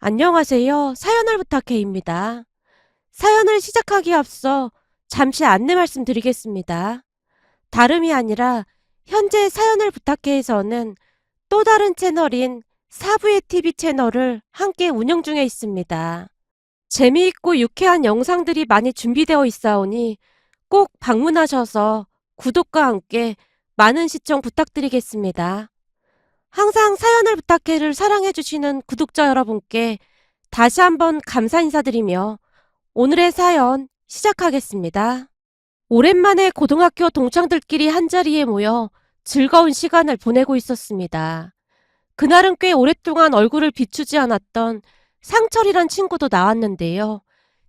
안녕하세요. 사연을 부탁해입니다. 사연을 시작하기에 앞서 잠시 안내 말씀드리겠습니다. 다름이 아니라 현재 사연을 부탁해에서는 또 다른 채널인 사부의 TV 채널을 함께 운영 중에 있습니다. 재미있고 유쾌한 영상들이 많이 준비되어 있사오니 꼭 방문하셔서 구독과 함께 많은 시청 부탁드리겠습니다. 항상 사연을 부탁해를 사랑해주시는 구독자 여러분께 다시 한번 감사 인사드리며 오늘의 사연 시작하겠습니다. 오랜만에 고등학교 동창들끼리 한자리에 모여 즐거운 시간을 보내고 있었습니다. 그날은 꽤 오랫동안 얼굴을 비추지 않았던 상철이란 친구도 나왔는데요.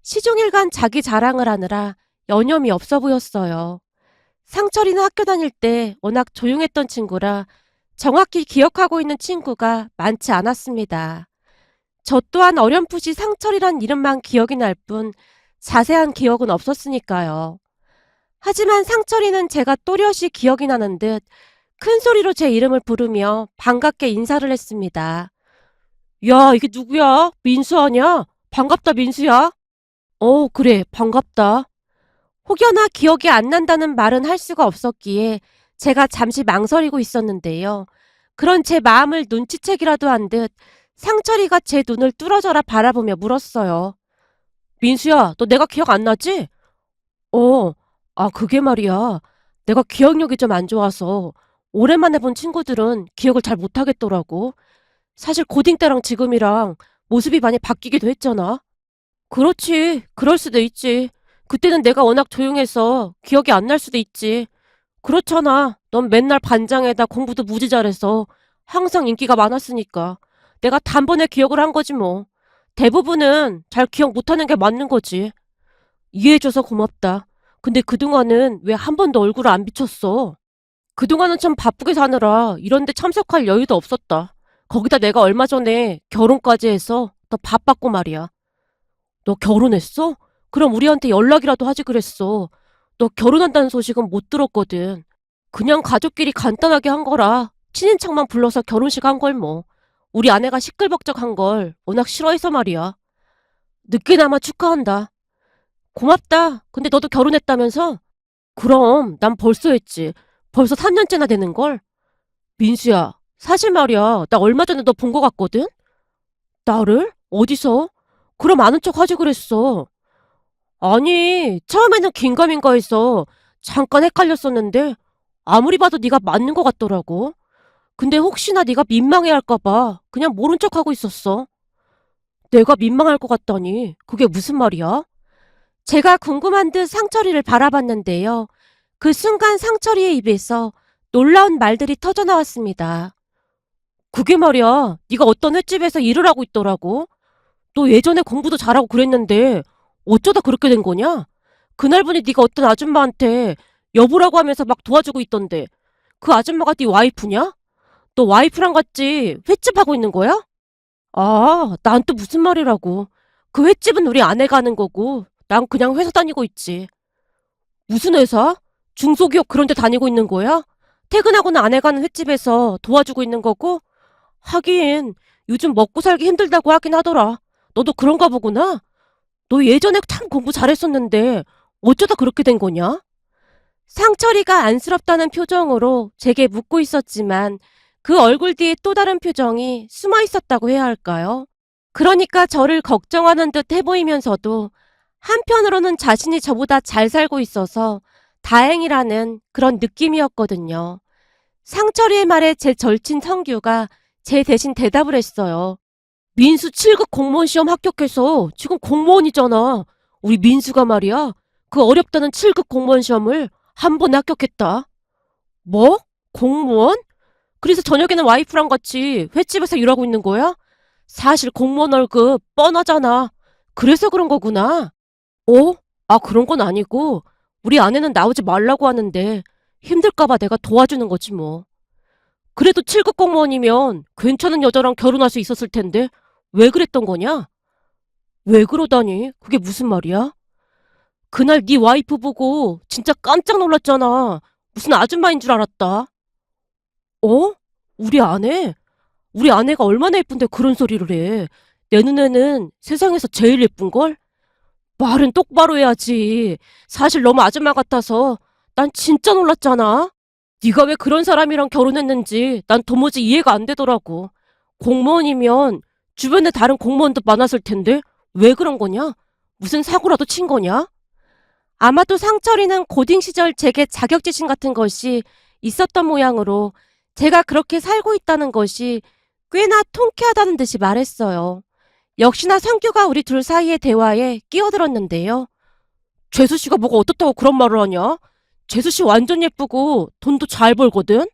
시종일관 자기 자랑을 하느라 여념이 없어 보였어요. 상철이는 학교 다닐 때 워낙 조용했던 친구라 정확히 기억하고 있는 친구가 많지 않았습니다. 저 또한 어렴풋이 상철이란 이름만 기억이 날 뿐 자세한 기억은 없었으니까요. 하지만 상철이는 제가 또렷이 기억이 나는 듯 큰 소리로 제 이름을 부르며 반갑게 인사를 했습니다. 야, 이게 누구야? 민수 아냐? 반갑다, 민수야. 그래, 반갑다. 혹여나 기억이 안 난다는 말은 할 수가 없었기에 제가 잠시 망설이고 있었는데요. 그런 제 마음을 눈치채기라도 한 듯 상철이가 제 눈을 뚫어져라 바라보며 물었어요. 민수야, 너 내가 기억 안 나지? 어, 그게 말이야. 내가 기억력이 좀 안 좋아서 오랜만에 본 친구들은 기억을 잘 못하겠더라고. 사실 고딩 때랑 지금이랑 모습이 많이 바뀌기도 했잖아. 그렇지, 그럴 수도 있지. 그때는 내가 워낙 조용해서 기억이 안 날 수도 있지. 그렇잖아. 넌 맨날 반장에다 공부도 무지 잘해서 항상 인기가 많았으니까. 내가 단번에 기억을 한 거지 뭐. 대부분은 잘 기억 못하는 게 맞는 거지. 이해해줘서 고맙다. 근데 그동안은 왜 한 번도 얼굴을 안 비췄어? 그동안은 참 바쁘게 사느라 이런 데 참석할 여유도 없었다. 거기다 내가 얼마 전에 결혼까지 해서 더 바빴고 말이야. 너 결혼했어? 그럼 우리한테 연락이라도 하지 그랬어. 너 결혼한다는 소식은 못 들었거든. 그냥 가족끼리 간단하게 한 거라 친인척만 불러서 결혼식 한 걸 뭐. 우리 아내가 시끌벅적한 걸 워낙 싫어해서 말이야. 늦게나마 축하한다. 고맙다. 근데 너도 결혼했다면서? 그럼 난 벌써 했지. 벌써 3년째나 되는걸? 민수야, 사실 말이야. 나 얼마 전에 너 본 거 같거든? 나를? 어디서? 그럼 아는 척 하지 그랬어. 아니, 처음에는 긴가민가 해서 잠깐 헷갈렸었는데 아무리 봐도 네가 맞는 것 같더라고. 근데 혹시나 네가 민망해할까 봐 그냥 모른 척하고 있었어. 내가 민망할 것 같다니 그게 무슨 말이야? 제가 궁금한 듯 상철이를 바라봤는데요. 그 순간 상철이의 입에서 놀라운 말들이 터져나왔습니다. 그게 말이야, 네가 어떤 횟집에서 일을 하고 있더라고. 너 예전에 공부도 잘하고 그랬는데 어쩌다 그렇게 된 거냐? 그날 보니 네가 어떤 아줌마한테 여보라고 하면서 막 도와주고 있던데 그 아줌마가 네 와이프냐? 너 와이프랑 같이 횟집 하고 있는 거야? 난 또 무슨 말이라고. 그 횟집은 우리 아내가 하는 거고 난 그냥 회사 다니고 있지. 무슨 회사? 중소기업 그런 데 다니고 있는 거야? 퇴근하고는 아내가 하는 횟집에서 도와주고 있는 거고? 하긴 요즘 먹고 살기 힘들다고 하긴 하더라. 너도 그런가 보구나? 너 예전에 참 공부 잘했었는데 어쩌다 그렇게 된 거냐? 상철이가 안쓰럽다는 표정으로 제게 묻고 있었지만 그 얼굴 뒤에 또 다른 표정이 숨어 있었다고 해야 할까요? 그러니까 저를 걱정하는 듯 해보이면서도 한편으로는 자신이 저보다 잘 살고 있어서 다행이라는 그런 느낌이었거든요. 상철이의 말에 제 절친 성규가 제 대신 대답을 했어요. 민수 7급 공무원 시험 합격해서 지금 공무원이잖아. 우리 민수가 말이야. 그 어렵다는 7급 공무원 시험을 한 번에 합격했다. 뭐? 공무원? 그래서 저녁에는 와이프랑 같이 횟집에서 일하고 있는 거야? 사실 공무원 월급 뻔하잖아. 그래서 그런 거구나. 어? 그런 건 아니고 우리 아내는 나오지 말라고 하는데 힘들까봐 내가 도와주는 거지 뭐. 그래도 7급 공무원이면 괜찮은 여자랑 결혼할 수 있었을 텐데 왜 그랬던 거냐? 왜 그러다니? 그게 무슨 말이야? 그날 네 와이프 보고 진짜 깜짝 놀랐잖아. 무슨 아줌마인 줄 알았다. 어? 우리 아내? 우리 아내가 얼마나 예쁜데 그런 소리를 해. 내 눈에는 세상에서 제일 예쁜걸? 말은 똑바로 해야지. 사실 너무 아줌마 같아서 난 진짜 놀랐잖아. 네가 왜 그런 사람이랑 결혼했는지 난 도무지 이해가 안 되더라고. 공무원이면 주변에 다른 공무원도 많았을 텐데 왜 그런 거냐? 무슨 사고라도 친 거냐? 아마도 상철이는 고딩 시절 제게 자격지심 같은 것이 있었던 모양으로 제가 그렇게 살고 있다는 것이 꽤나 통쾌하다는 듯이 말했어요. 역시나 성규가 우리 둘 사이의 대화에 끼어들었는데요. 재수 씨가 뭐가 어떻다고 그런 말을 하냐? 재수 씨 완전 예쁘고 돈도 잘 벌거든?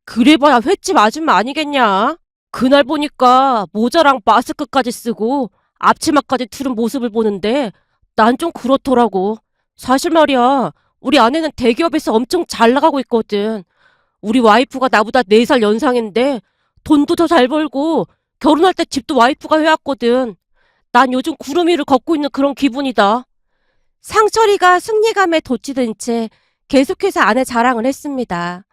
그래봐야 횟집 아줌마 아니겠냐? 그날 보니까 모자랑 마스크까지 쓰고 앞치마까지 두른 모습을 보는데 난 좀 그렇더라고. 사실 말이야, 우리 아내는 대기업에서 엄청 잘 나가고 있거든. 우리 와이프가 나보다 4살 연상인데 돈도 더 잘 벌고 결혼할 때 집도 와이프가 해왔거든. 난 요즘 구름 위를 걷고 있는 그런 기분이다. 상철이가 승리감에 돋치던 채 계속해서 아내 자랑을 했습니다.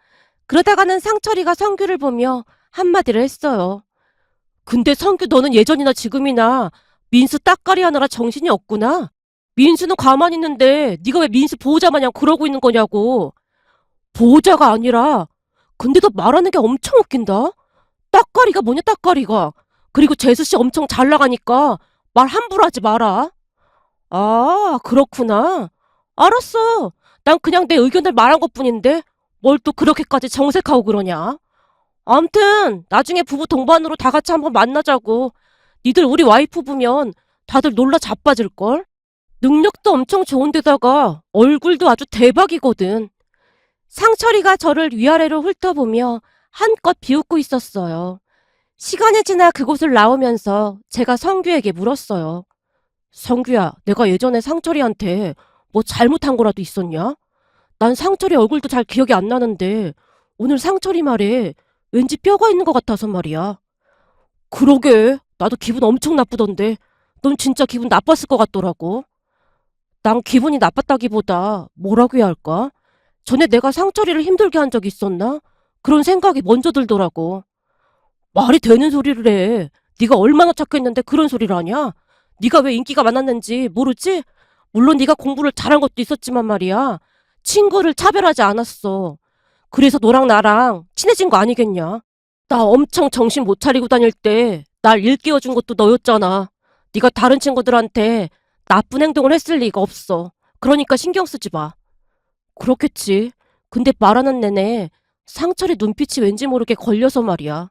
그러다가는 상철이가 성규를 보며 한마디를 했어요. 근데 성규 너는 예전이나 지금이나 민수 따까리 하느라 정신이 없구나. 민수는 가만히 있는데 네가 왜 민수 보호자 마냥 그러고 있는 거냐고. 보호자가 아니라 근데 너 말하는 게 엄청 웃긴다. 따까리가 뭐냐 따까리가. 그리고 재수씨 엄청 잘 나가니까 말 함부로 하지 마라. 아 그렇구나. 알았어. 난 그냥 내 의견을 말한 것뿐인데 뭘 또 그렇게까지 정색하고 그러냐. 암튼 나중에 부부 동반으로 다 같이 한번 만나자고. 니들 우리 와이프 보면 다들 놀라 자빠질걸? 능력도 엄청 좋은데다가 얼굴도 아주 대박이거든. 상철이가 저를 위아래로 훑어보며 한껏 비웃고 있었어요. 시간이 지나 그곳을 나오면서 제가 성규에게 물었어요. 성규야, 내가 예전에 상철이한테 뭐 잘못한 거라도 있었냐? 난 상철이 얼굴도 잘 기억이 안 나는데 오늘 상철이 말에 왠지 뼈가 있는 것 같아서 말이야. 그러게, 나도 기분 엄청 나쁘던데 넌 진짜 기분 나빴을 것 같더라고. 난 기분이 나빴다기보다 뭐라고 해야 할까? 전에 내가 상철이를 힘들게 한 적이 있었나? 그런 생각이 먼저 들더라고. 말이 되는 소리를 해. 네가 얼마나 착했는데 그런 소리를 하냐? 네가 왜 인기가 많았는지 모르지? 물론 네가 공부를 잘한 것도 있었지만 말이야. 친구를 차별하지 않았어. 그래서 너랑 나랑 친해진 거 아니겠냐? 나 엄청 정신 못 차리고 다닐 때 날 일깨워준 것도 너였잖아. 네가 다른 친구들한테 나쁜 행동을 했을 리가 없어. 그러니까 신경 쓰지 마. 그렇겠지. 근데 말하는 내내 상철의 눈빛이 왠지 모르게 걸려서 말이야.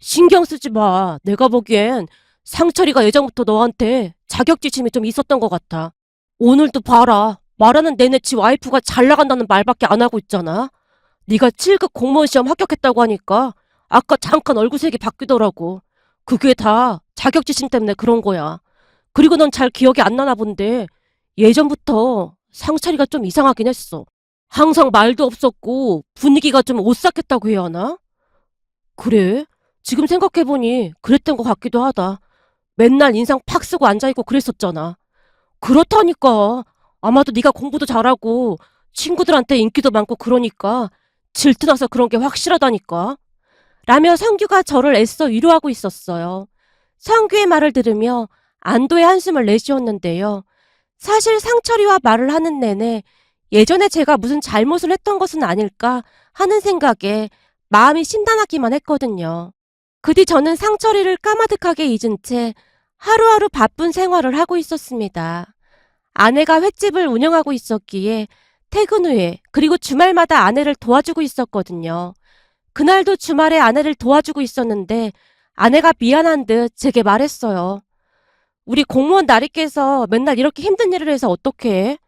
신경 쓰지 마. 내가 보기엔 상철이가 예전부터 너한테 자격지심이 좀 있었던 것 같아. 오늘도 봐라. 말하는 내내 지 와이프가 잘 나간다는 말밖에 안 하고 있잖아. 네가 7급 공무원 시험 합격했다고 하니까 아까 잠깐 얼굴색이 바뀌더라고. 그게 다 자격지심 때문에 그런 거야. 그리고 넌 잘 기억이 안 나나 본데 예전부터 상철이가 좀 이상하긴 했어. 항상 말도 없었고 분위기가 좀 오싹했다고 해야 하나? 그래? 지금 생각해보니 그랬던 것 같기도 하다. 맨날 인상 팍 쓰고 앉아있고 그랬었잖아. 그렇다니까. 아마도 네가 공부도 잘하고 친구들한테 인기도 많고 그러니까 질투나서 그런 게 확실하다니까. 라며 성규가 저를 애써 위로하고 있었어요. 성규의 말을 들으며 안도의 한숨을 내쉬었는데요. 사실 상철이와 말을 하는 내내 예전에 제가 무슨 잘못을 했던 것은 아닐까 하는 생각에 마음이 심란하기만 했거든요. 그 뒤 저는 상철이를 까마득하게 잊은 채 하루하루 바쁜 생활을 하고 있었습니다. 아내가 횟집을 운영하고 있었기에 퇴근 후에 그리고 주말마다 아내를 도와주고 있었거든요. 그날도 주말에 아내를 도와주고 있었는데 아내가 미안한 듯 제게 말했어요. 우리 공무원 나리께서 맨날 이렇게 힘든 일을 해서 어떡해?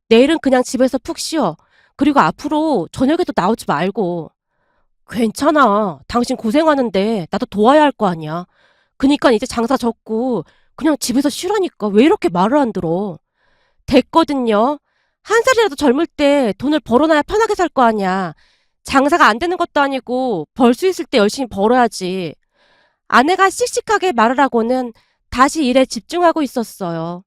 내일은 그냥 집에서 푹 쉬어. 그리고 앞으로 저녁에도 나오지 말고. 괜찮아. 당신 고생하는데 나도 도와야 할 거 아니야. 그니까 이제 장사 접고 그냥 집에서 쉬라니까 왜 이렇게 말을 안 들어. 됐거든요. 한 살이라도 젊을 때 돈을 벌어놔야 편하게 살 거 아니야. 장사가 안 되는 것도 아니고 벌 수 있을 때 열심히 벌어야지. 아내가 씩씩하게 말을 하고는 다시 일에 집중하고 있었어요.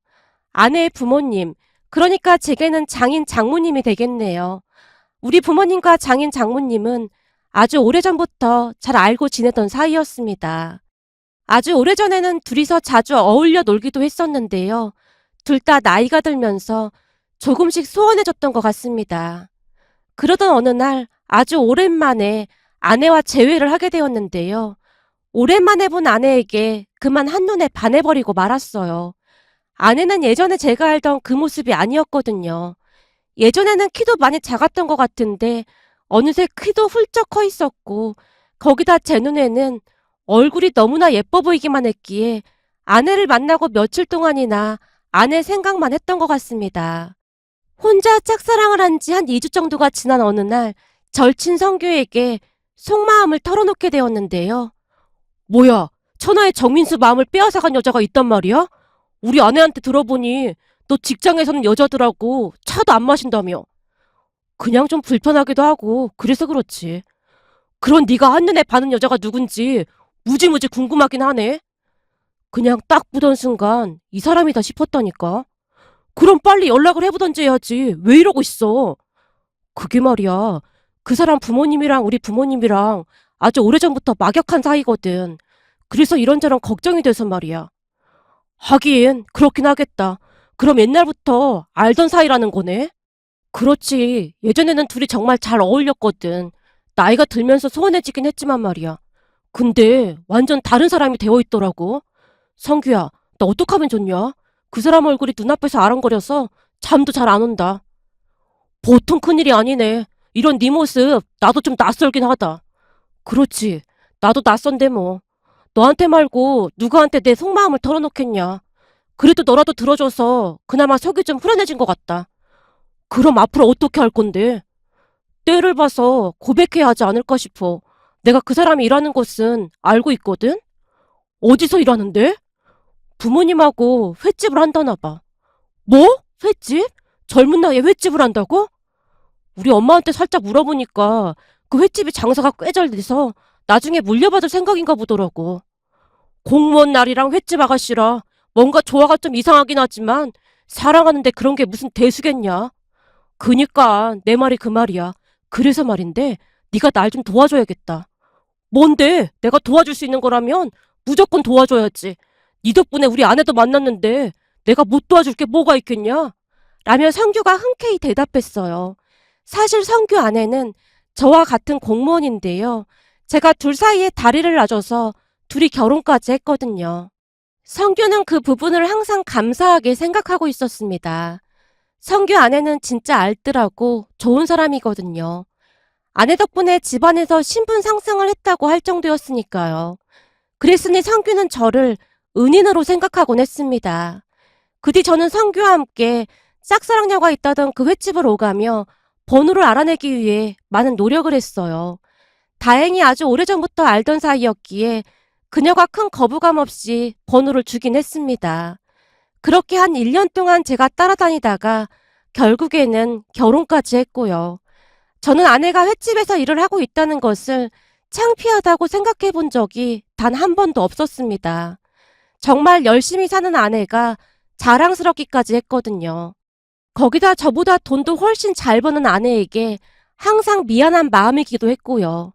아내의 부모님, 그러니까 제게는 장인 장모님이 되겠네요. 우리 부모님과 장인 장모님은 아주 오래전부터 잘 알고 지내던 사이였습니다. 아주 오래전에는 둘이서 자주 어울려 놀기도 했었는데요. 둘 다 나이가 들면서 조금씩 소원해졌던 것 같습니다. 그러던 어느 날 아주 오랜만에 아내와 재회를 하게 되었는데요. 오랜만에 본 아내에게 그만 한눈에 반해버리고 말았어요. 아내는 예전에 제가 알던 그 모습이 아니었거든요. 예전에는 키도 많이 작았던 것 같은데 어느새 키도 훌쩍 커 있었고 거기다 제 눈에는 얼굴이 너무나 예뻐 보이기만 했기에 아내를 만나고 며칠 동안이나 아내 생각만 했던 것 같습니다. 혼자 짝사랑을 한 지 한 2주 정도가 지난 어느 날 절친 성규에게 속마음을 털어놓게 되었는데요. 뭐야, 천하의 정민수 마음을 빼앗아간 여자가 있단 말이야? 우리 아내한테 들어보니 너 직장에서는 여자들하고 차도 안 마신다며. 그냥 좀 불편하기도 하고 그래서 그렇지. 그런 네가 한눈에 반한 여자가 누군지 무지무지 궁금하긴 하네. 그냥 딱 보던 순간 이 사람이다 싶었다니까. 그럼 빨리 연락을 해보던지 해야지. 왜 이러고 있어? 그게 말이야. 그 사람 부모님이랑 우리 부모님이랑 아주 오래전부터 막역한 사이거든. 그래서 이런저런 걱정이 돼서 말이야. 하긴 그렇긴 하겠다. 그럼 옛날부터 알던 사이라는 거네? 그렇지. 예전에는 둘이 정말 잘 어울렸거든. 나이가 들면서 소원해지긴 했지만 말이야. 근데 완전 다른 사람이 되어 있더라고. 성규야, 나 어떡하면 좋냐? 그 사람 얼굴이 눈앞에서 아른거려서 잠도 잘 안 온다. 보통 큰일이 아니네. 이런 네 모습 나도 좀 낯설긴 하다. 그렇지. 나도 낯선데 뭐. 너한테 말고 누구한테 내 속마음을 털어놓겠냐. 그래도 너라도 들어줘서 그나마 속이 좀 후련해진 것 같다. 그럼 앞으로 어떻게 할 건데? 때를 봐서 고백해야 하지 않을까 싶어. 내가 그 사람이 일하는 곳은 알고 있거든? 어디서 일하는데? 부모님하고 횟집을 한다나 봐. 뭐? 횟집? 젊은 나이에 횟집을 한다고? 우리 엄마한테 살짝 물어보니까 그 횟집이 장사가 꽤 잘 돼서 나중에 물려받을 생각인가 보더라고. 공무원 날이랑 횟집 아가씨라 뭔가 조화가 좀 이상하긴 하지만 사랑하는데 그런 게 무슨 대수겠냐? 그니까 내 말이 그 말이야. 그래서 말인데 네가 날 좀 도와줘야겠다. 뭔데? 내가 도와줄 수 있는 거라면 무조건 도와줘야지. 네 덕분에 우리 아내도 만났는데 내가 못 도와줄 게 뭐가 있겠냐? 라며 성규가 흔쾌히 대답했어요. 사실 성규 아내는 저와 같은 공무원인데요. 제가 둘 사이에 다리를 놔줘서 둘이 결혼까지 했거든요. 성규는 그 부분을 항상 감사하게 생각하고 있었습니다. 성규 아내는 진짜 알뜰하고 좋은 사람이거든요. 아내 덕분에 집안에서 신분 상승을 했다고 할 정도였으니까요. 그랬으니 성규는 저를 은인으로 생각하곤 했습니다. 그 뒤 저는 성규와 함께 짝사랑녀가 있다던 그 횟집을 오가며 번호를 알아내기 위해 많은 노력을 했어요. 다행히 아주 오래전부터 알던 사이였기에 그녀가 큰 거부감 없이 번호를 주긴 했습니다. 그렇게 한 1년 동안 제가 따라다니다가 결국에는 결혼까지 했고요. 저는 아내가 횟집에서 일을 하고 있다는 것을 창피하다고 생각해 본 적이 단 한 번도 없었습니다. 정말 열심히 사는 아내가 자랑스럽기까지 했거든요. 거기다 저보다 돈도 훨씬 잘 버는 아내에게 항상 미안한 마음이기도 했고요.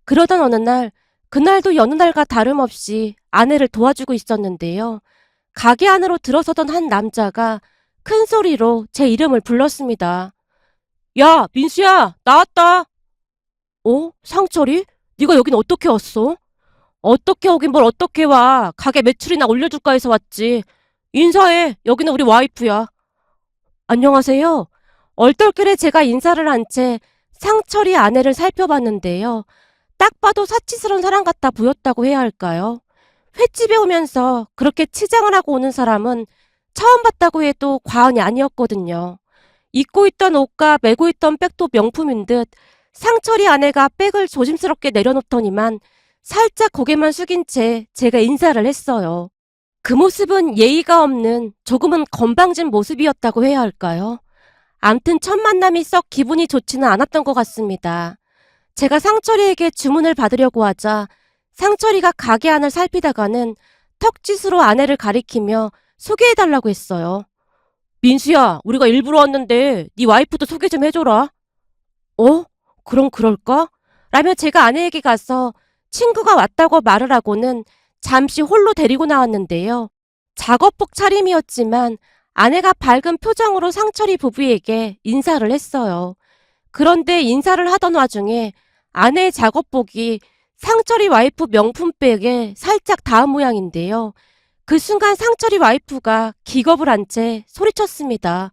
그러던 어느 날, 그날도 여느 날과 다름없이 아내를 도와주고 있었는데요. 가게 안으로 들어서던 한 남자가 큰 소리로 제 이름을 불렀습니다. 야, 민수야, 나왔다. 어? 상철이? 네가 여긴 어떻게 왔어? 어떻게 오긴 뭘 어떻게 와. 가게 매출이나 올려줄까 해서 왔지. 인사해. 여기는 우리 와이프야. 안녕하세요. 얼떨결에 제가 인사를 한 채 상철이 아내를 살펴봤는데요. 딱 봐도 사치스러운 사람 같아 보였다고 해야 할까요? 횟집에 오면서 그렇게 치장을 하고 오는 사람은 처음 봤다고 해도 과언이 아니었거든요. 입고 있던 옷과 메고 있던 백도 명품인 듯 상철이 아내가 백을 조심스럽게 내려놓더니만 살짝 고개만 숙인 채 제가 인사를 했어요. 그 모습은 예의가 없는 조금은 건방진 모습이었다고 해야 할까요? 암튼 첫 만남이 썩 기분이 좋지는 않았던 것 같습니다. 제가 상철이에게 주문을 받으려고 하자 상철이가 가게 안을 살피다가는 턱짓으로 아내를 가리키며 소개해달라고 했어요. 민수야, 우리가 일부러 왔는데 네 와이프도 소개 좀 해줘라. 어? 그럼 그럴까? 라며 제가 아내에게 가서 친구가 왔다고 말을 하고는 잠시 홀로 데리고 나왔는데요. 작업복 차림이었지만 아내가 밝은 표정으로 상철이 부부에게 인사를 했어요. 그런데 인사를 하던 와중에 아내의 작업복이 상철이 와이프 명품백에 살짝 닿은 모양인데요. 그 순간 상철이 와이프가 기겁을 한 채 소리쳤습니다.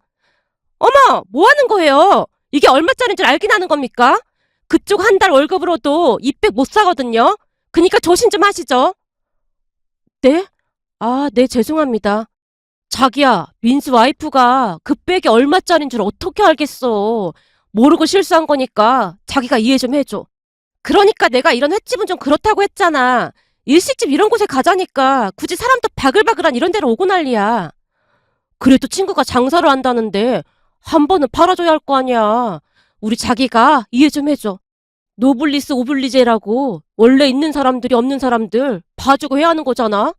어머! 뭐 하는 거예요? 이게 얼마짜리인 줄 알긴 하는 겁니까? 그쪽 한 달 월급으로도 이 백 못 사거든요? 그니까 조심 좀 하시죠. 네? 아, 네, 죄송합니다. 자기야, 민수 와이프가 그 백이 얼마짜린 줄 어떻게 알겠어. 모르고 실수한 거니까 자기가 이해 좀 해줘. 그러니까 내가 이런 횟집은 좀 그렇다고 했잖아. 일식집 이런 곳에 가자니까 굳이 사람도 바글바글한 이런 데로 오고 난리야. 그래도 친구가 장사를 한다는데 한 번은 팔아줘야 할 거 아니야. 우리 자기가 이해 좀 해줘. 노블리스 오블리제라고 원래 있는 사람들이 없는 사람들 봐주고 해야 하는 거잖아.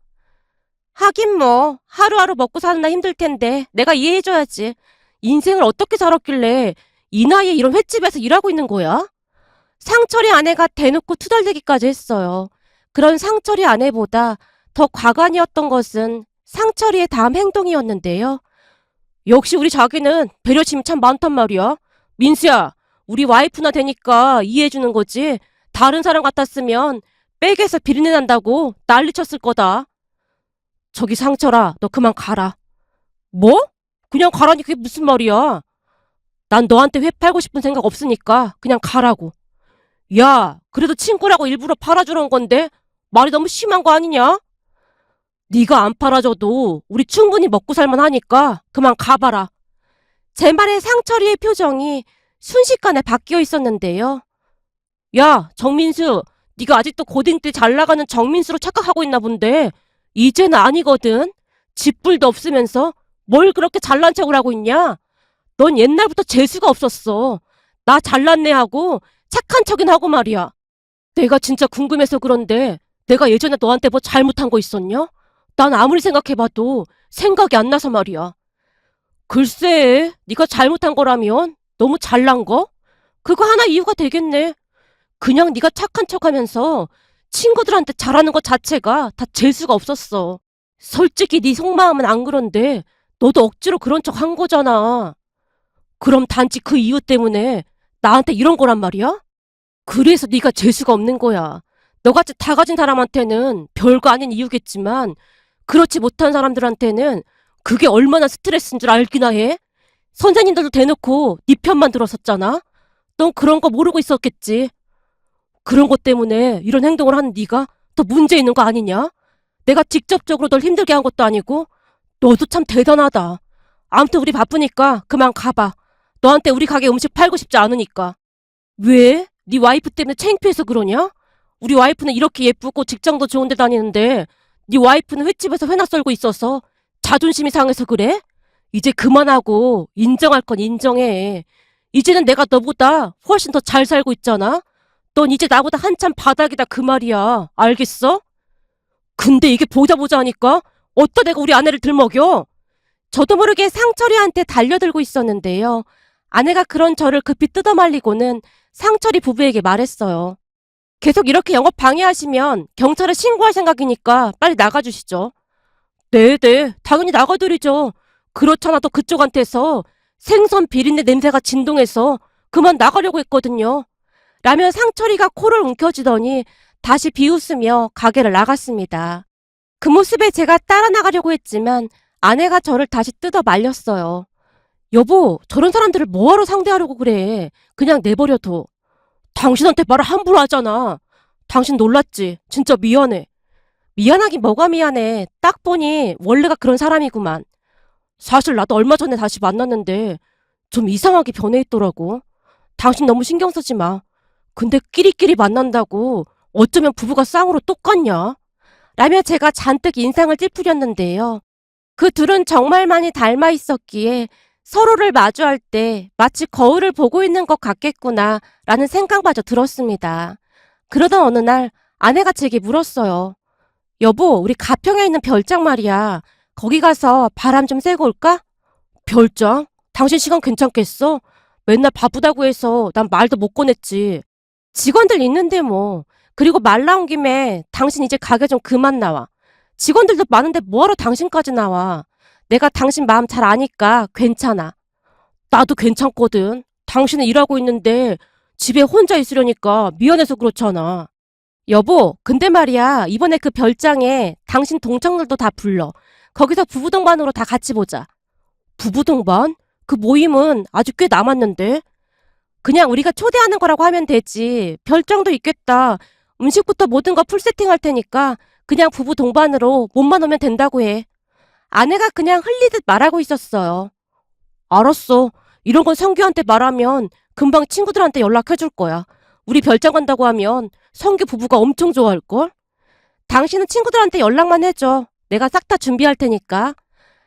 하긴 뭐 하루하루 먹고 사는 나 힘들 텐데 내가 이해해줘야지. 인생을 어떻게 살았길래 이 나이에 이런 횟집에서 일하고 있는 거야? 상철이 아내가 대놓고 투덜대기까지 했어요. 그런 상철이 아내보다 더 과관이었던 것은 상철이의 다음 행동이었는데요. 역시 우리 자기는 배려심이 참 많단 말이야. 민수야, 우리 와이프나 되니까 이해해주는 거지. 다른 사람 같았으면 백에서 비린내 난다고 난리 쳤을 거다. 저기 상철아, 너 그만 가라. 뭐? 그냥 가라니 그게 무슨 말이야? 난 너한테 회 팔고 싶은 생각 없으니까 그냥 가라고. 야, 그래도 친구라고 일부러 팔아주는 건데 말이 너무 심한 거 아니냐? 네가 안 팔아줘도 우리 충분히 먹고 살만 하니까 그만 가봐라. 제 말에 상철이의 표정이 순식간에 바뀌어 있었는데요. 야, 정민수, 네가 아직도 고딩 때 잘 나가는 정민수로 착각하고 있나 본데 이제는 아니거든. 집불도 없으면서 뭘 그렇게 잘난 척을 하고 있냐? 넌 옛날부터 재수가 없었어. 나 잘났네 하고 착한 척이나 하고 말이야. 내가 진짜 궁금해서 그런데 내가 예전에 너한테 뭐 잘못한 거 있었냐? 난 아무리 생각해봐도 생각이 안 나서 말이야. 글쎄, 네가 잘못한 거라면 너무 잘난 거? 그거 하나 이유가 되겠네. 그냥 네가 착한 척하면서 친구들한테 잘하는 것 자체가 다 재수가 없었어. 솔직히 네 속마음은 안 그런데 너도 억지로 그런 척 한 거잖아. 그럼 단지 그 이유 때문에 나한테 이런 거란 말이야? 그래서 네가 재수가 없는 거야. 너같이 다 가진 사람한테는 별거 아닌 이유겠지만 그렇지 못한 사람들한테는 그게 얼마나 스트레스인 줄 알기나 해? 선생님들도 대놓고 네 편만 들었었잖아. 넌 그런 거 모르고 있었겠지. 그런 것 때문에 이런 행동을 하는 네가 더 문제 있는 거 아니냐? 내가 직접적으로 널 힘들게 한 것도 아니고 너도 참 대단하다. 아무튼 우리 바쁘니까 그만 가봐. 너한테 우리 가게 음식 팔고 싶지 않으니까. 왜? 네 와이프 때문에 창피해서 그러냐? 우리 와이프는 이렇게 예쁘고 직장도 좋은 데 다니는데 네 와이프는 횟집에서 회나 썰고 있어서 자존심이 상해서 그래? 이제 그만하고 인정할 건 인정해. 이제는 내가 너보다 훨씬 더 잘 살고 있잖아. 넌 이제 나보다 한참 바닥이다 그 말이야. 알겠어? 근데 이게 보자 보자 하니까 어디다 내가 우리 아내를 들먹여? 저도 모르게 상철이한테 달려들고 있었는데요. 아내가 그런 저를 급히 뜯어말리고는 상철이 부부에게 말했어요. 계속 이렇게 영업 방해하시면 경찰에 신고할 생각이니까 빨리 나가주시죠. 네네, 당연히 나가드리죠. 그렇잖아도 그쪽한테서 생선 비린내 냄새가 진동해서 그만 나가려고 했거든요. 라며 상철이가 코를 움켜쥐더니 다시 비웃으며 가게를 나갔습니다. 그 모습에 제가 따라 나가려고 했지만 아내가 저를 다시 뜯어 말렸어요. 여보, 저런 사람들을 뭐하러 상대하려고 그래. 그냥 내버려둬. 당신한테 말을 함부로 하잖아. 당신 놀랐지? 진짜 미안해. 미안하긴 뭐가 미안해. 딱 보니 원래가 그런 사람이구만. 사실 나도 얼마 전에 다시 만났는데 좀 이상하게 변해 있더라고. 당신 너무 신경 쓰지 마. 근데 끼리끼리 만난다고 어쩌면 부부가 쌍으로 똑같냐? 라며 제가 잔뜩 인상을 찌푸렸는데요. 그 둘은 정말 많이 닮아 있었기에 서로를 마주할 때 마치 거울을 보고 있는 것 같겠구나 라는 생각마저 들었습니다. 그러던 어느 날 아내가 제게 물었어요. 여보, 우리 가평에 있는 별장 말이야. 거기 가서 바람 좀 쐬고 올까? 별장? 당신 시간 괜찮겠어? 맨날 바쁘다고 해서 난 말도 못 꺼냈지. 직원들 있는데 뭐. 그리고 말 나온 김에 당신 이제 가게 좀 그만 나와. 직원들도 많은데 뭐하러 당신까지 나와. 내가 당신 마음 잘 아니까 괜찮아. 나도 괜찮거든. 당신은 일하고 있는데 집에 혼자 있으려니까 미안해서 그렇잖아. 여보, 근데 말이야, 이번에 그 별장에 당신 동창들도 다 불러. 거기서 부부동반으로 다 같이 보자. 부부동반? 그 모임은 아직 꽤 남았는데? 그냥 우리가 초대하는 거라고 하면 되지. 별장도 있겠다. 음식부터 모든 거 풀세팅할 테니까 그냥 부부 동반으로 몸만 오면 된다고 해. 아내가 그냥 흘리듯 말하고 있었어요. 알았어. 이런 건 성규한테 말하면 금방 친구들한테 연락해줄 거야. 우리 별장 간다고 하면 성규 부부가 엄청 좋아할걸? 당신은 친구들한테 연락만 해줘. 내가 싹 다 준비할 테니까.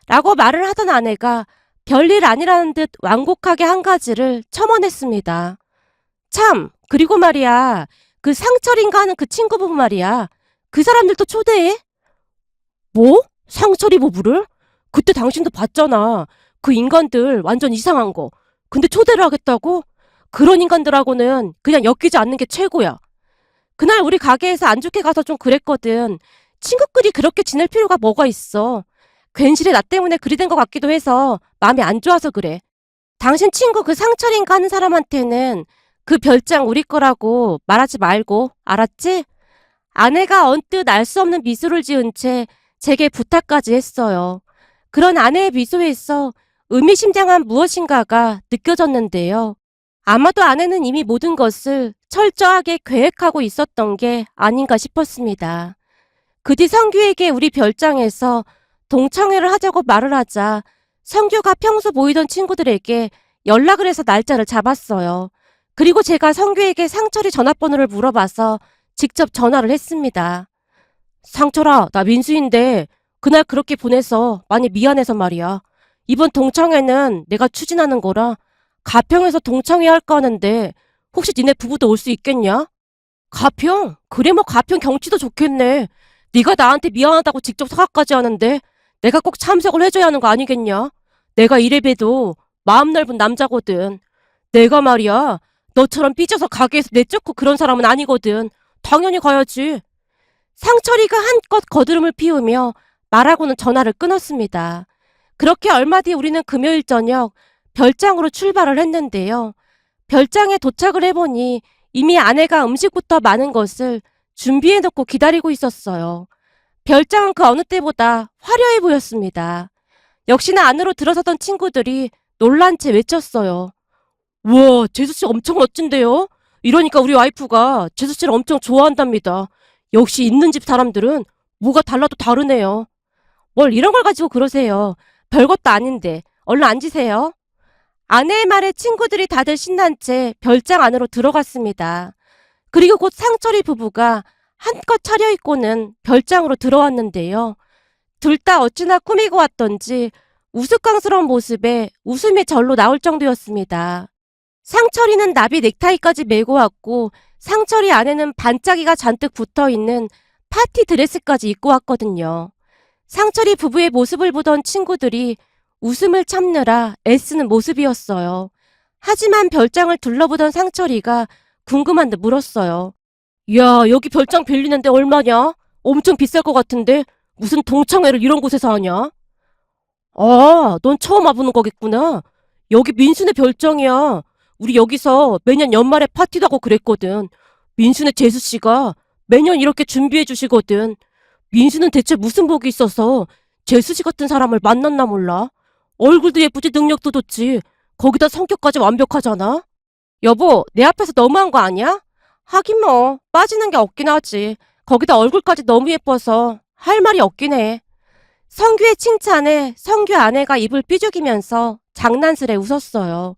라고 말을 하던 아내가 별일 아니라는 듯 완곡하게 한 가지를 첨언했습니다. 참, 그리고 말이야. 그 상철인가 하는 그 친구 부부 말이야. 그 사람들도 초대해? 뭐? 상철이 부부를? 그때 당신도 봤잖아. 그 인간들 완전 이상한 거. 근데 초대를 하겠다고? 그런 인간들하고는 그냥 엮이지 않는 게 최고야. 그날 우리 가게에서 안 좋게 가서 좀 그랬거든. 친구끼리 그렇게 지낼 필요가 뭐가 있어. 괜시리 나 때문에 그리 된 것 같기도 해서 마음이 안 좋아서 그래. 당신 친구 그 상철인가 하는 사람한테는 그 별장 우리 거라고 말하지 말고, 알았지? 아내가 언뜻 알 수 없는 미소를 지은 채 제게 부탁까지 했어요. 그런 아내의 미소에서 의미심장한 무엇인가가 느껴졌는데요. 아마도 아내는 이미 모든 것을 철저하게 계획하고 있었던 게 아닌가 싶었습니다. 그 뒤 성규에게 우리 별장에서 동창회를 하자고 말을 하자 성규가 평소 보이던 친구들에게 연락을 해서 날짜를 잡았어요. 그리고 제가 성규에게 상철이 전화번호를 물어봐서 직접 전화를 했습니다. 상철아, 나 민수인데 그날 그렇게 보내서 많이 미안해서 말이야. 이번 동창회는 내가 추진하는 거라 가평에서 동창회 할까 하는데 혹시 니네 부부도 올 수 있겠냐? 가평? 그래 뭐 가평 경치도 좋겠네. 네가 나한테 미안하다고 직접 사과까지 하는데 내가 꼭 참석을 해줘야 하는 거 아니겠냐? 내가 이래봬도 마음 넓은 남자거든. 내가 말이야, 너처럼 삐져서 가게에서 내쫓고 그런 사람은 아니거든. 당연히 가야지. 상철이가 한껏 거드름을 피우며 말하고는 전화를 끊었습니다. 그렇게 얼마 뒤 우리는 금요일 저녁 별장으로 출발을 했는데요. 별장에 도착을 해보니 이미 아내가 음식부터 많은 것을 준비해놓고 기다리고 있었어요. 별장은 그 어느 때보다 화려해 보였습니다. 역시나 안으로 들어서던 친구들이 놀란 채 외쳤어요. 우와, 재수씨 엄청 멋진데요? 이러니까 우리 와이프가 재수씨를 엄청 좋아한답니다. 역시 있는 집 사람들은 뭐가 달라도 다르네요. 뭘 이런 걸 가지고 그러세요. 별것도 아닌데 얼른 앉으세요. 아내의 말에 친구들이 다들 신난 채 별장 안으로 들어갔습니다. 그리고 곧 상철이 부부가 한껏 차려입고는 별장으로 들어왔는데요. 둘 다 어찌나 꾸미고 왔던지 우스꽝스러운 모습에 웃음이 절로 나올 정도였습니다. 상철이는 나비 넥타이까지 메고 왔고 상철이 안에는 반짝이가 잔뜩 붙어있는 파티 드레스까지 입고 왔거든요. 상철이 부부의 모습을 보던 친구들이 웃음을 참느라 애쓰는 모습이었어요. 하지만 별장을 둘러보던 상철이가 궁금한 듯 물었어요. 야, 여기 별장 빌리는데 얼마냐? 엄청 비쌀 것 같은데 무슨 동창회를 이런 곳에서 하냐? 아, 넌 처음 와보는 거겠구나. 여기 민수네 별장이야. 우리 여기서 매년 연말에 파티도 하고 그랬거든. 민수네 재수씨가 매년 이렇게 준비해 주시거든. 민수는 대체 무슨 복이 있어서 재수씨 같은 사람을 만났나 몰라. 얼굴도 예쁘지 능력도 좋지. 거기다 성격까지 완벽하잖아. 여보, 내 앞에서 너무한 거 아니야? 하긴 뭐 빠지는 게 없긴 하지. 거기다 얼굴까지 너무 예뻐서 할 말이 없긴 해. 성규의 칭찬에 성규 아내가 입을 삐죽이면서 장난스레 웃었어요.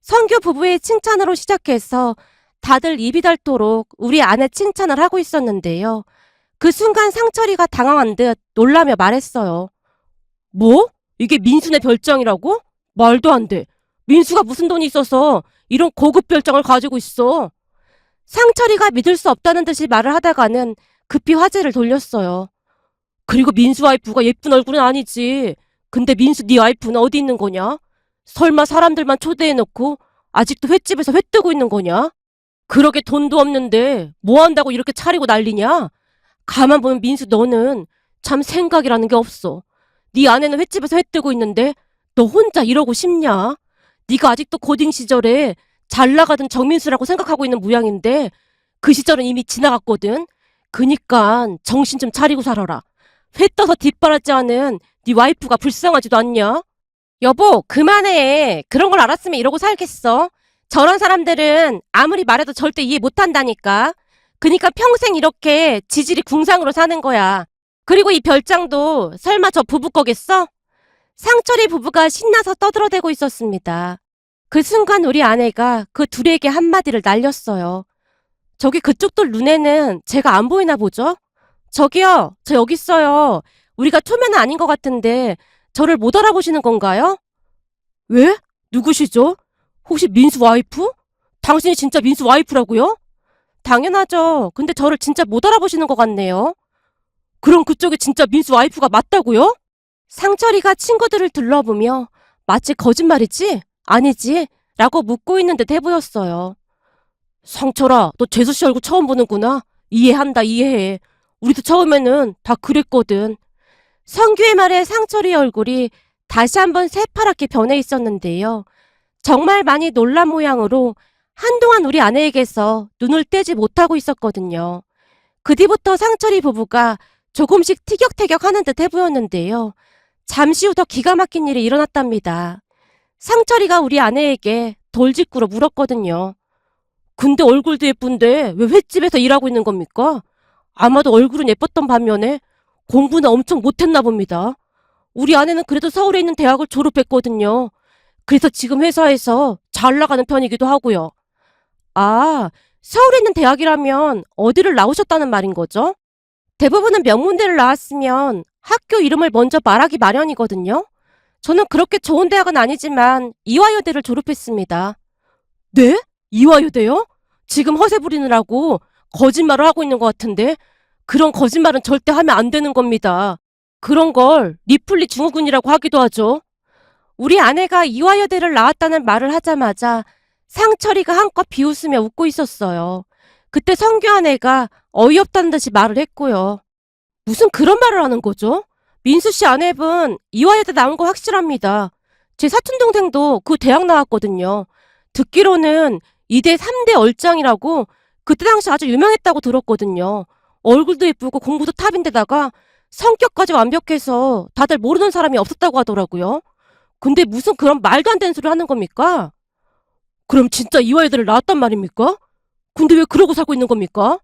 성규 부부의 칭찬으로 시작해서 다들 입이 닳도록 우리 아내 칭찬을 하고 있었는데요. 그 순간 상철이가 당황한 듯 놀라며 말했어요. 뭐? 이게 민수네 별장이라고? 말도 안 돼. 민수가 무슨 돈이 있어서 이런 고급 별장을 가지고 있어. 상철이가 믿을 수 없다는 듯이 말을 하다가는 급히 화제를 돌렸어요. 그리고 민수 와이프가 예쁜 얼굴은 아니지. 근데 민수 네 와이프는 어디 있는 거냐? 설마 사람들만 초대해놓고 아직도 횟집에서 회 뜨고 있는 거냐? 그러게 돈도 없는데 뭐 한다고 이렇게 차리고 난리냐? 가만 보면 민수 너는 참 생각이라는 게 없어. 네 아내는 횟집에서 회 뜨고 있는데 너 혼자 이러고 싶냐? 네가 아직도 고딩 시절에 잘 나가던 정민수라고 생각하고 있는 모양인데 그 시절은 이미 지나갔거든. 그니까 정신 좀 차리고 살아라. 회 떠서 뒷바라지 하는 네 와이프가 불쌍하지도 않냐? 여보, 그만해. 그런 걸 알았으면 이러고 살겠어. 저런 사람들은 아무리 말해도 절대 이해 못한다니까. 그니까 평생 이렇게 지질이 궁상으로 사는 거야. 그리고 이 별장도 설마 저 부부 거겠어? 상철이 부부가 신나서 떠들어대고 있었습니다. 그 순간 우리 아내가 그 둘에게 한마디를 날렸어요. 저기 그쪽들 눈에는 제가 안 보이나 보죠? 저기요, 저 여기 있어요. 우리가 초면은 아닌 것 같은데 저를 못 알아보시는 건가요? 왜? 누구시죠? 혹시 민수 와이프? 당신이 진짜 민수 와이프라고요? 당연하죠. 근데 저를 진짜 못 알아보시는 것 같네요. 그럼 그쪽이 진짜 민수 와이프가 맞다고요? 상철이가 친구들을 둘러보며 마치 거짓말이지? 아니지? 라고 묻고 있는 듯 해보였어요. 상철아, 너 재수씨 얼굴 처음 보는구나. 이해한다, 이해해. 우리도 처음에는 다 그랬거든. 성규의 말에 상철이의 얼굴이 다시 한번 새파랗게 변해 있었는데요. 정말 많이 놀란 모양으로 한동안 우리 아내에게서 눈을 떼지 못하고 있었거든요. 그 뒤부터 상철이 부부가 조금씩 티격태격 하는 듯 해보였는데요. 잠시 후 더 기가 막힌 일이 일어났답니다. 상철이가 우리 아내에게 돌직구로 물었거든요. 근데 얼굴도 예쁜데 왜 횟집에서 일하고 있는 겁니까? 아마도 얼굴은 예뻤던 반면에 공부는 엄청 못했나 봅니다. 우리 아내는 그래도 서울에 있는 대학을 졸업했거든요. 그래서 지금 회사에서 잘 나가는 편이기도 하고요. 아, 서울에 있는 대학이라면 어디를 나오셨다는 말인 거죠? 대부분은 명문대를 나왔으면 학교 이름을 먼저 말하기 마련이거든요. 저는 그렇게 좋은 대학은 아니지만 이화여대를 졸업했습니다. 네? 이화여대요? 지금 허세 부리느라고 거짓말을 하고 있는 것 같은데 그런 거짓말은 절대 하면 안 되는 겁니다. 그런 걸 리플리 증후군이라고 하기도 하죠. 우리 아내가 이화여대를 나왔다는 말을 하자마자 상철이가 한껏 비웃으며 웃고 있었어요. 그때 성규 아내가 어이없다는 듯이 말을 했고요. 무슨 그런 말을 하는 거죠? 민수 씨 아내분 이화여대 나온 거 확실합니다. 제 사촌동생도 그 대학 나왔거든요. 듣기로는 이대 3대 얼짱이라고 그때 당시 아주 유명했다고 들었거든요. 얼굴도 예쁘고 공부도 탑인데다가 성격까지 완벽해서 다들 모르는 사람이 없었다고 하더라고요. 근데 무슨 그런 말도 안 되는 소리를 하는 겁니까? 그럼 진짜 이화여대를 나왔단 말입니까? 근데 왜 그러고 살고 있는 겁니까?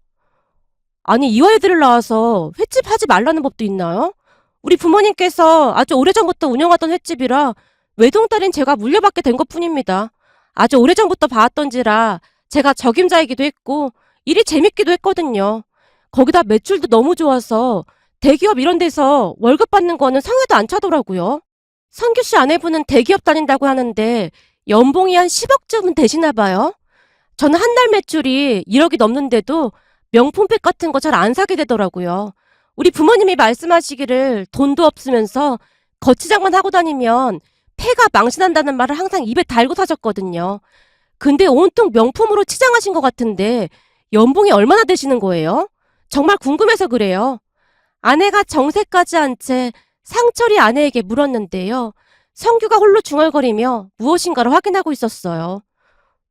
아니 이화여대를 나와서 횟집 하지 말라는 법도 있나요? 우리 부모님께서 아주 오래전부터 운영하던 횟집이라 외동딸인 제가 물려받게 된 것뿐입니다. 아주 오래전부터 봐왔던지라 제가 적임자이기도 했고 일이 재밌기도 했거든요. 거기다 매출도 너무 좋아서 대기업 이런 데서 월급 받는 거는 상회도 안 차더라고요. 성규 씨 아내분은 대기업 다닌다고 하는데 연봉이 한 10억쯤은 되시나 봐요. 저는 한 달 매출이 1억이 넘는데도 명품백 같은 거 잘 안 사게 되더라고요. 우리 부모님이 말씀하시기를 돈도 없으면서 거치장만 하고 다니면 폐가 망신한다는 말을 항상 입에 달고 사셨거든요. 근데 온통 명품으로 치장하신 것 같은데 연봉이 얼마나 되시는 거예요? 정말 궁금해서 그래요. 아내가 정색까지 한 채 상철이 아내에게 물었는데요. 성규가 홀로 중얼거리며 무엇인가를 확인하고 있었어요.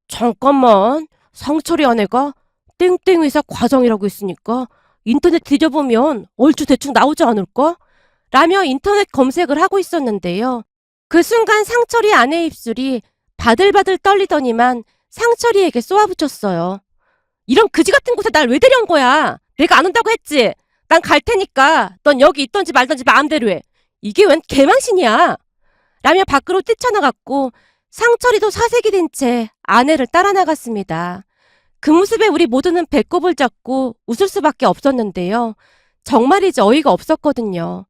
잠깐만, 상철이 아내가 땡땡 회사 과장이라고 했으니까 인터넷 뒤져보면 얼추 대충 나오지 않을까? 라며 인터넷 검색을 하고 있었는데요. 그 순간 상철이 아내의 입술이 바들바들 떨리더니만 상철이에게 쏘아붙였어요. 이런 그지 같은 곳에 날 왜 데려온 거야? 내가 안 온다고 했지? 난 갈 테니까 넌 여기 있던지 말던지 마음대로 해. 이게 웬 개망신이야? 라며 밖으로 뛰쳐나갔고 상철이도 사색이 된 채 아내를 따라 나갔습니다. 그 모습에 우리 모두는 배꼽을 잡고 웃을 수밖에 없었는데요. 정말이지 어이가 없었거든요.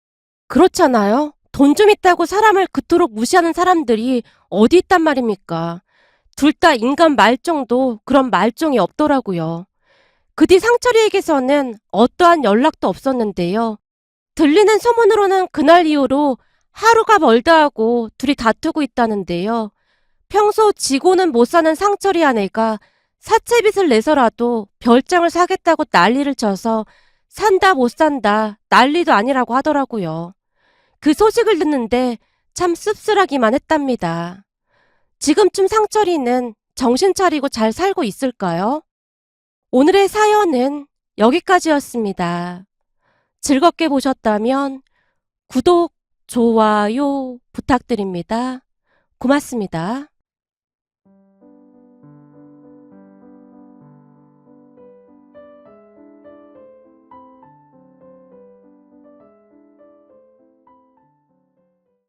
그렇잖아요. 돈 좀 있다고 사람을 그토록 무시하는 사람들이 어디 있단 말입니까? 둘 다 인간 말종도 그런 말종이 없더라고요. 그 뒤 상철이에게서는 어떠한 연락도 없었는데요. 들리는 소문으로는 그날 이후로 하루가 멀다 하고 둘이 다투고 있다는데요. 평소 지고는 못 사는 상철이 아내가 사채빚을 내서라도 별장을 사겠다고 난리를 쳐서 산다 못 산다 난리도 아니라고 하더라고요. 그 소식을 듣는데 참 씁쓸하기만 했답니다. 지금쯤 상철이는 정신 차리고 잘 살고 있을까요? 오늘의 사연은 여기까지였습니다. 즐겁게 보셨다면 구독, 좋아요 부탁드립니다. 고맙습니다.